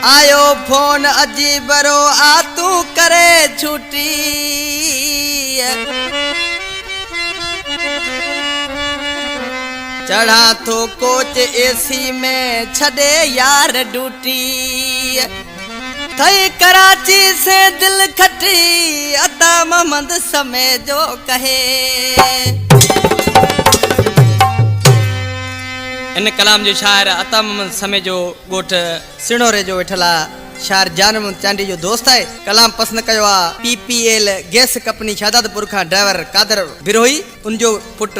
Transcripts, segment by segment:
आयो फोन अजी बरो आ तू करे छुट्टी चढ़ा तो कोच एसी में छड़े यार ड्यूटी थई कराची से दिल खटी अता मोहम्मद समय जो कहे। इन कलाम जो शायर अता मोहम्मद समय जो गोठ सिणोरे जो वेठला शायर जानम चांडी जो दोस्त है। कलाम पसंद कयो आ पीपीएल गैस कंपनी शादातपुर का ड्राइवर कादर बिरोही उनजो पुट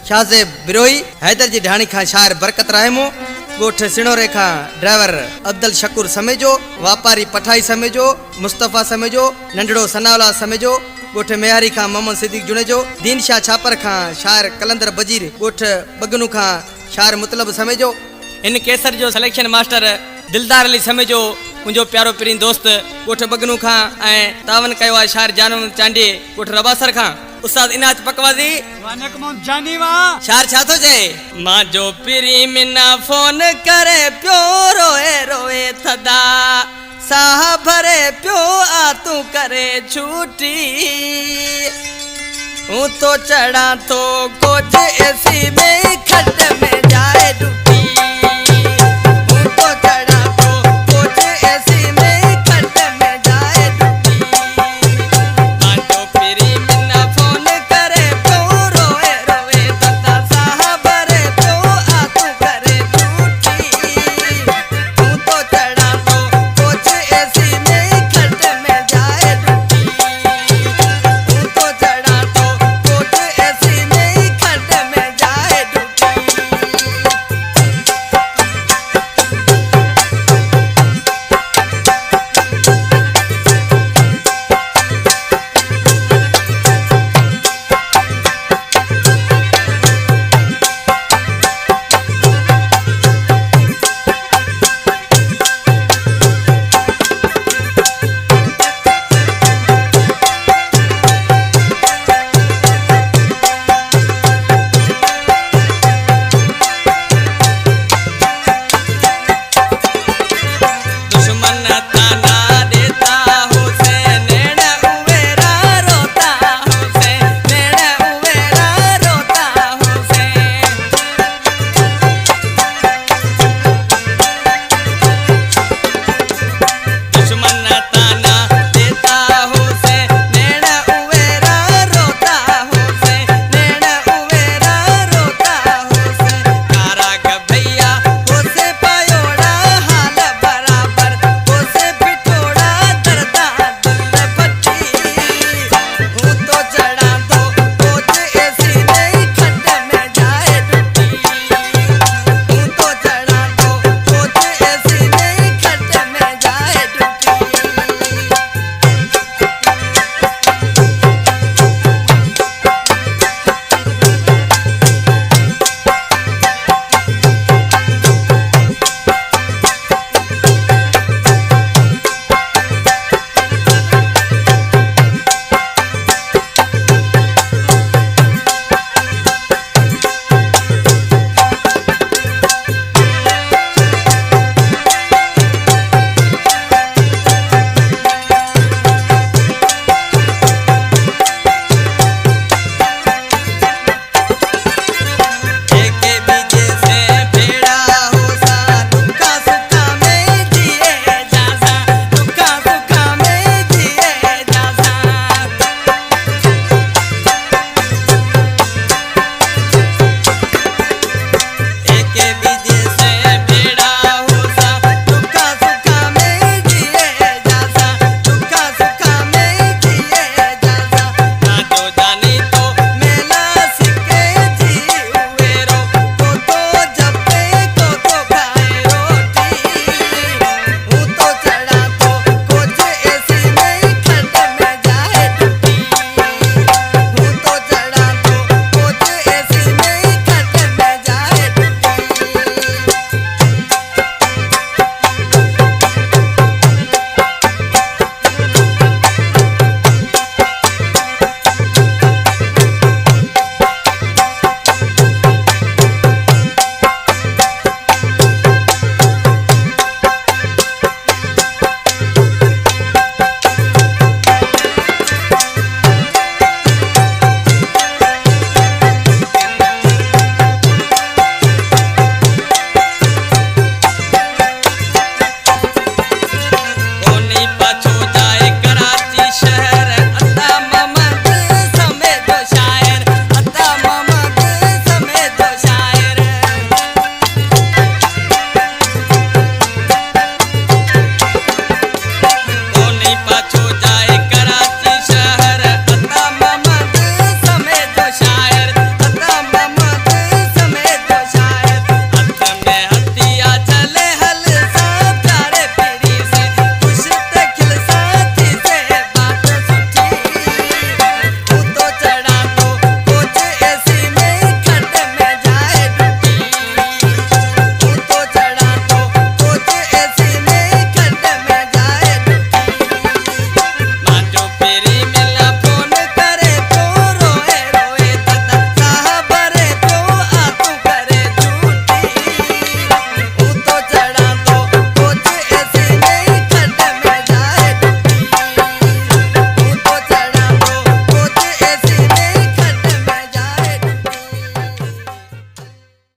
शाहजेब बिरोही हैदर जी ढाणी का शायर बरकत रहमो गोठ सिणोरे का ड्राइवर अब्दुल शकूर समेजो व्यापारी पठाई समेजो मुस्तफा समेजो नंढड़ो सनावला समेजो गोठ मेहारी का मोहम्मद सिद्दीक जुनेजो दीन शाह छापर का शायर कलंदर बजीर गोठ बगनू का शायर मुतलब समेजो। इन केसर जो सिलेक्शन मास्टर दिलदार अली समेजो मुझो प्यारो पिरीन दोस्त गोठ बगनू का तावन कयो आ शायर जानम चांडी गोठ रबासर का उस्ताद इनायत पकवाजी जानी वा शार छा तो जे मां जो पिरी मिना फोन करे प्यो रोए रोए थदा साह भरे प्यो आ तू करे छुट्टी हूं तो चढ़ा तो कोच एसी में खड्ड में